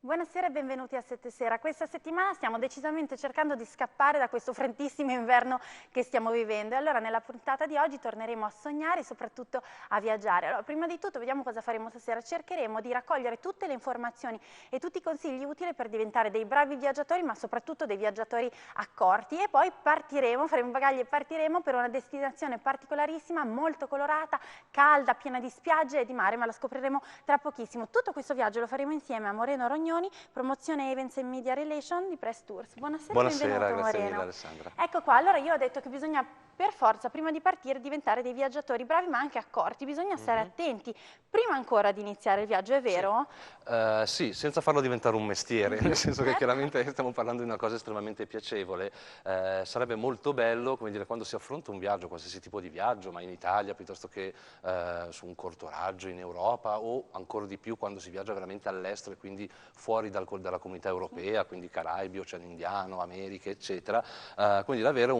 Buonasera e benvenuti a Sette Sera. Questa settimana stiamo decisamente cercando di scappare da questo freddissimo inverno che stiamo vivendo e allora nella puntata di oggi torneremo a sognare e soprattutto a viaggiare. Allora, prima di tutto vediamo cosa faremo stasera. Cercheremo di raccogliere tutte le informazioni e tutti i consigli utili per diventare dei bravi viaggiatori, ma soprattutto dei viaggiatori accorti, e poi partiremo, faremo bagagli e partiremo per una destinazione particolarissima, molto colorata, calda, piena di spiagge e di mare, ma la scopriremo tra pochissimo. Tutto questo viaggio lo faremo insieme a Moreno Rognoni, promozione Events and Media Relation di Press Tours. Buonasera, Buonasera, benvenuto grazie Moreno. mille Alessandra. Ecco qua, allora io ho detto che bisogna per forza, prima di partire, diventare dei viaggiatori bravi ma anche accorti, bisogna stare attenti prima ancora di iniziare il viaggio, è vero? Sì, senza farlo diventare un mestiere, nel senso che chiaramente stiamo parlando di una cosa estremamente piacevole. Sarebbe molto bello, come dire, quando si affronta un viaggio, qualsiasi tipo di viaggio, ma in Italia piuttosto che su un corto raggio in Europa, o ancora di più quando si viaggia veramente all'estero e quindi fuori dalla comunità europea, quindi Caraibi, Oceano Indiano, Americhe, eccetera, quindi avere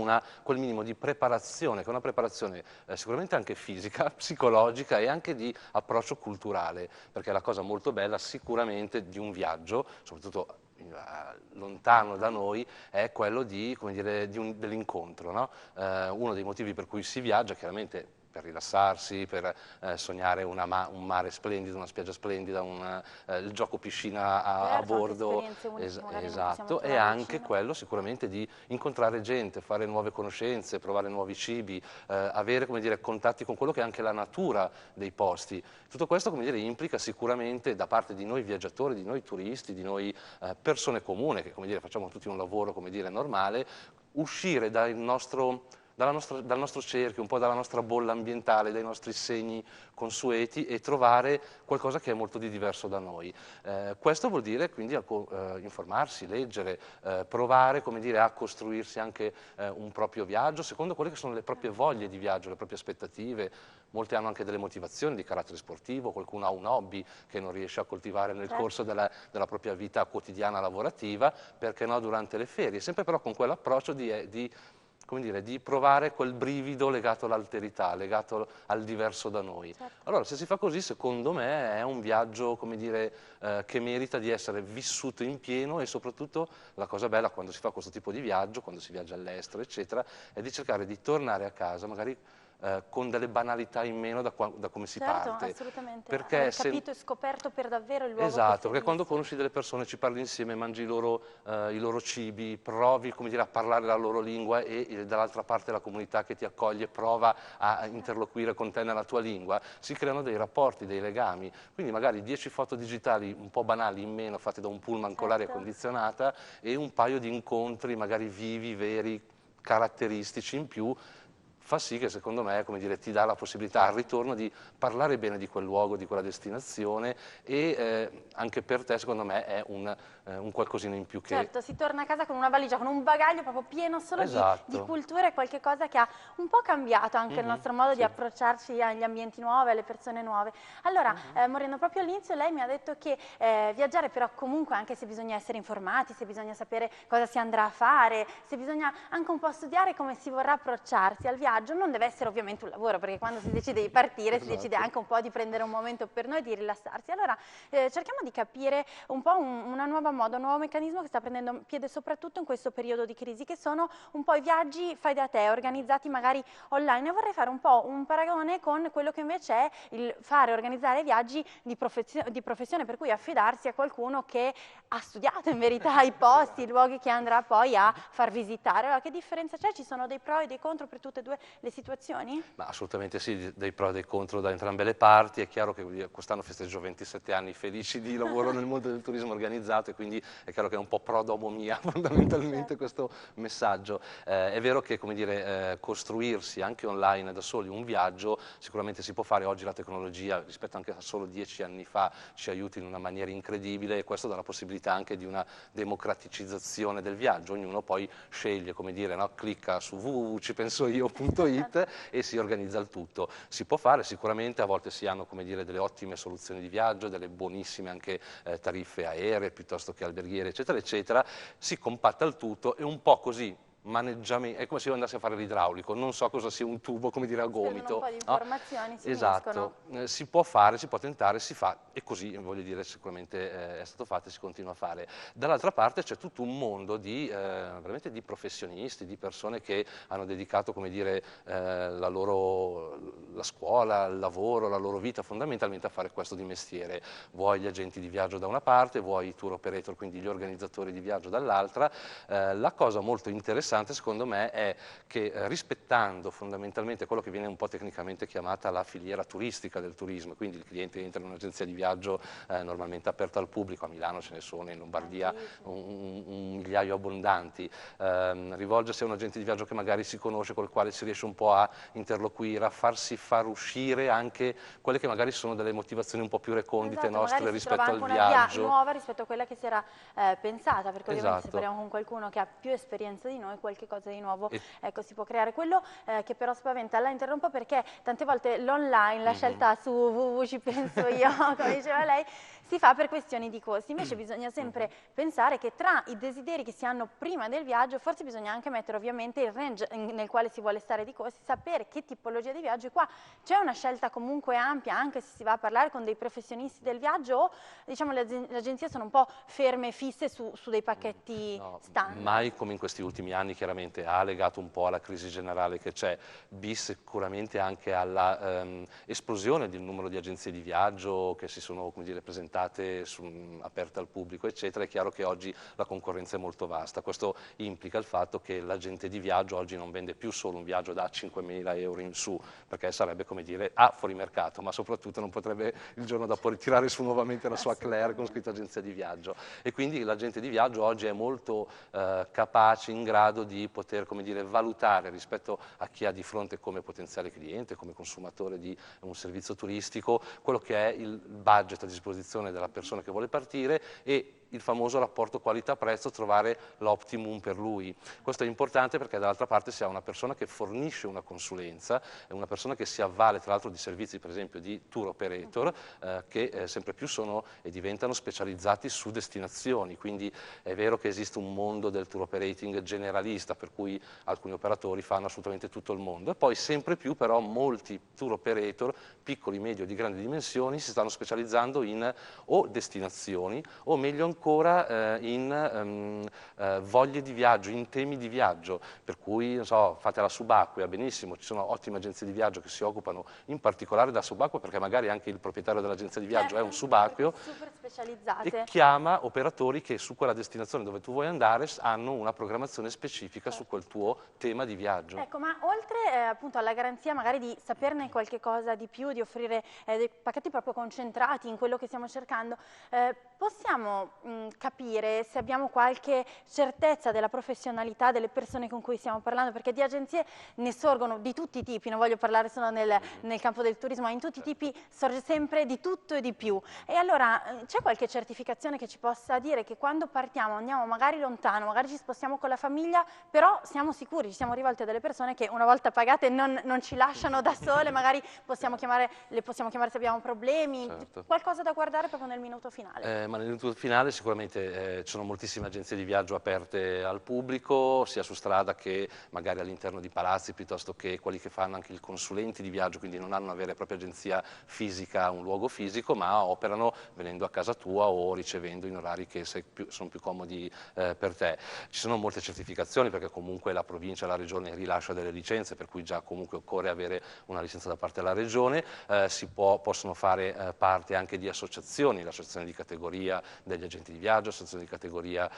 quel minimo di preparazione, che è una preparazione sicuramente anche fisica, psicologica e anche di approccio culturale, perché la cosa molto bella sicuramente di un viaggio, soprattutto lontano da noi, è quello di, come dire, dell'incontro, no? Uno dei motivi per cui si viaggia, chiaramente per rilassarsi, per sognare un mare splendido, una spiaggia splendida, il gioco piscina a bordo, esatto, e anche quello sicuramente di incontrare gente, fare nuove conoscenze, provare nuovi cibi, avere, come dire, contatti con quello che è anche la natura dei posti. Tutto questo, come dire, implica sicuramente da parte di noi viaggiatori, di noi turisti, di noi persone comuni, che, come dire, facciamo tutti un lavoro, come dire, normale, uscire dal nostro cerchio, un po' dalla nostra bolla ambientale, dai nostri segni consueti e trovare qualcosa che è molto di diverso da noi. Questo vuol dire quindi informarsi, leggere, provare, come dire, a costruirsi anche un proprio viaggio secondo quelle che sono le proprie voglie di viaggio, le proprie aspettative. Molti hanno anche delle motivazioni di carattere sportivo, qualcuno ha un hobby che non riesce a coltivare nel corso della propria vita quotidiana lavorativa, perché no durante le ferie, sempre però con quell'approccio come dire, di provare quel brivido legato all'alterità, legato al diverso da noi. Certo. Allora, se si fa così, secondo me è un viaggio, come dire, che merita di essere vissuto in pieno, e soprattutto la cosa bella quando si fa questo tipo di viaggio, quando si viaggia all'estero, eccetera, è di cercare di tornare a casa, magari con delle banalità in meno da come si parte. Certo, assolutamente, Perché aver capito e scoperto per davvero il luogo. esatto, perché quando conosci delle persone, ci parli insieme, mangi i loro cibi, provi, come dire, a parlare la loro lingua e dall'altra parte la comunità che ti accoglie prova a interloquire con te nella tua lingua, si creano dei rapporti, dei legami. Quindi magari 10 foto digitali un po' banali in meno, fatte da un pullman con l'aria condizionata, e un paio di incontri magari vivi, veri, caratteristici in più, fa sì che, secondo me, come dire, ti dà la possibilità al ritorno di parlare bene di quel luogo, di quella destinazione, e anche per te, secondo me, è un qualcosina in più che... Certo, si torna a casa con una valigia, con un bagaglio proprio pieno solo di cultura, e qualche cosa che ha un po' cambiato anche il nostro modo di approcciarci agli ambienti nuovi, alle persone nuove. Allora, Moreno, proprio all'inizio lei mi ha detto che viaggiare però comunque, anche se bisogna essere informati, se bisogna sapere cosa si andrà a fare, se bisogna anche un po' studiare come si vorrà approcciarsi al viaggio, non deve essere ovviamente un lavoro, perché quando si decide di partire si decide anche un po' di prendere un momento per noi, di rilassarsi. Allora, cerchiamo di capire un po' una nuova moda, un nuovo meccanismo che sta prendendo piede soprattutto in questo periodo di crisi, che sono un po' i viaggi fai da te, organizzati magari online. E vorrei fare un po' un paragone con quello che invece è il organizzare viaggi di professione, per cui affidarsi a qualcuno che ha studiato in verità i posti, i luoghi che andrà poi a far visitare. Allora, che differenza c'è? Ci sono dei pro e dei contro per tutte e due le situazioni? Ma assolutamente sì, dei pro e dei contro da entrambe le parti. È chiaro che quest'anno festeggio 27 anni felici di lavoro nel mondo del turismo organizzato, e quindi è chiaro che è un po' pro domo mia fondamentalmente questo messaggio. È vero che, come dire, costruirsi anche online da soli un viaggio sicuramente si può fare. Oggi la tecnologia, rispetto anche a solo 10 anni fa, ci aiuta in una maniera incredibile, e questo dà la possibilità anche di una democraticizzazione del viaggio. Ognuno poi sceglie, come dire, no? Clicca su www.cipensoio.it viaggi.it e si organizza il tutto. Si può fare sicuramente, a volte si hanno, come dire, delle ottime soluzioni di viaggio, delle buonissime anche tariffe aeree piuttosto che alberghiere, eccetera, eccetera, si compatta il tutto e un po' così maneggiamento, è come se io andassi a fare l'idraulico, non so cosa sia un tubo, come dire, a gomito. Un po' di informazioni si esatto, si può fare, si può tentare, si fa e così, voglio dire, sicuramente è stato fatto e si continua a fare. Dall'altra parte c'è tutto un mondo di, veramente di professionisti, di persone che hanno dedicato, come dire, la scuola, il lavoro, la loro vita fondamentalmente a fare questo di mestiere. Vuoi gli agenti di viaggio da una parte, vuoi i tour operator, quindi gli organizzatori di viaggio dall'altra. La cosa molto interessante secondo me è che rispettando fondamentalmente quello che viene un po' tecnicamente chiamata la filiera turistica del turismo, quindi il cliente entra in un'agenzia di viaggio normalmente aperta al pubblico, a Milano ce ne sono, in Lombardia un migliaio abbondanti, rivolgersi a un agente di viaggio che magari si conosce, col quale si riesce un po' a interloquire, a farsi far uscire anche quelle che magari sono delle motivazioni un po' più recondite nostre rispetto al viaggio. Una via nuova rispetto a quella che si era pensata, perché ovviamente se parliamo con qualcuno che ha più esperienza di noi, qualche cosa di nuovo ecco, si può creare. Quello che però spaventa, la interrompo perché tante volte l'online, la scelta su www ci penso io, come diceva lei, si fa per questioni di costi. Invece bisogna sempre pensare che tra i desideri che si hanno prima del viaggio, forse bisogna anche mettere ovviamente il range nel quale si vuole stare di costi, sapere che tipologia di viaggio. E qua c'è una scelta comunque ampia, anche se si va a parlare con dei professionisti del viaggio o diciamo le agenzie sono un po' ferme e fisse su dei pacchetti standard. Mai come in questi ultimi anni, chiaramente A legato un po' alla crisi generale che c'è, B sicuramente anche alla esplosione del numero di agenzie di viaggio che si sono, come dire, presentate aperte al pubblico, eccetera. È chiaro che oggi la concorrenza è molto vasta. Questo implica il fatto che l'agente di viaggio oggi non vende più solo un viaggio da 5.000 euro in su, perché sarebbe, come dire, fuori mercato, ma soprattutto non potrebbe il giorno dopo ritirare su nuovamente la sua Claire con scritto agenzia di viaggio. E quindi l'agente di viaggio oggi è molto capace, in grado di poter, come dire, valutare rispetto a chi ha di fronte come potenziale cliente, come consumatore di un servizio turistico, quello che è il budget a disposizione della persona che vuole partire e il famoso rapporto qualità-prezzo, trovare l'optimum per lui. Questo è importante perché dall'altra parte si ha una persona che fornisce una consulenza, una persona che si avvale tra l'altro di servizi per esempio di tour operator che sempre più sono e diventano specializzati su destinazioni, quindi è vero che esiste un mondo del tour operating generalista per cui alcuni operatori fanno assolutamente tutto il mondo e poi sempre più però molti tour operator piccoli, medio, di grandi dimensioni si stanno specializzando in o destinazioni o meglio ancora in voglie di viaggio, in temi di viaggio, per cui non so, fate la subacquea, benissimo, ci sono ottime agenzie di viaggio che si occupano in particolare della subacquea perché magari anche il proprietario dell'agenzia di viaggio è un subacqueo super specializzate e chiama operatori che su quella destinazione dove tu vuoi andare hanno una programmazione specifica su quel tuo tema di viaggio. Ecco, ma oltre appunto alla garanzia magari di saperne qualche cosa di più, di offrire dei pacchetti proprio concentrati in quello che stiamo cercando, possiamo capire se abbiamo qualche certezza della professionalità delle persone con cui stiamo parlando, perché di agenzie ne sorgono di tutti i tipi, non voglio parlare solo nel campo del turismo, ma in tutti i tipi sorge sempre di tutto e di più. E allora c'è qualche certificazione che ci possa dire che quando partiamo, andiamo magari lontano, magari ci spostiamo con la famiglia, però siamo sicuri, ci siamo rivolti a delle persone che una volta pagate non ci lasciano da sole, magari le possiamo chiamare se abbiamo problemi, qualcosa da guardare proprio nel minuto finale? Ma nel minuto finale sicuramente ci sono moltissime agenzie di viaggio aperte al pubblico, sia su strada che magari all'interno di palazzi, piuttosto che quelli che fanno anche i consulenti di viaggio, quindi non hanno una vera e propria agenzia fisica, un luogo fisico, ma operano venendo a casa tua o ricevendo in orari che sono più comodi per te. Ci sono molte certificazioni perché comunque la provincia e la regione rilascia delle licenze, per cui già comunque occorre avere una licenza da parte della regione, possono fare parte anche di associazioni, l'associazione di categoria degli agenti di viaggio, l'associazione di categoria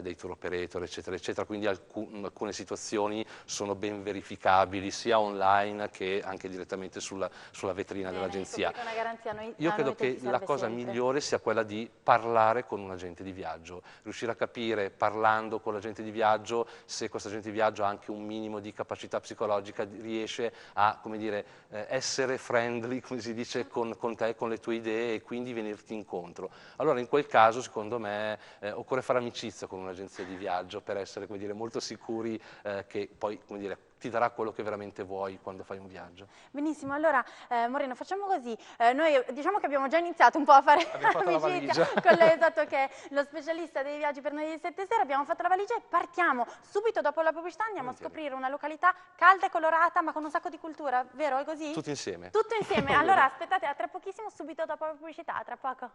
dei tour operator, eccetera, eccetera, quindi alcune situazioni sono ben verificabili sia online che anche direttamente sulla vetrina dell'agenzia. Io credo che la cosa migliore sia quella di parlare con un agente di viaggio, riuscire a capire parlando con l'agente di viaggio se questo agente di viaggio ha anche un minimo di capacità psicologica, riesce a, come dire, essere friendly, come si dice, con te, con le tue idee e quindi venirti incontro. Allora in quel caso secondo me occorre fare amicizia con un'agenzia di viaggio per essere, come dire, molto sicuri che poi, come dire, ti darà quello che veramente vuoi quando fai un viaggio. Benissimo, allora Moreno, facciamo così, noi diciamo che abbiamo già iniziato un po' a fare amicizia con lei, esatto, che è lo specialista dei viaggi per noi di 7 Sere, abbiamo fatto la valigia e partiamo subito dopo la pubblicità, andiamo a scoprire una località calda e colorata ma con un sacco di cultura, vero? È così? Tutti insieme. Tutto insieme, allora aspettate, a tra pochissimo, subito dopo la pubblicità, a tra poco.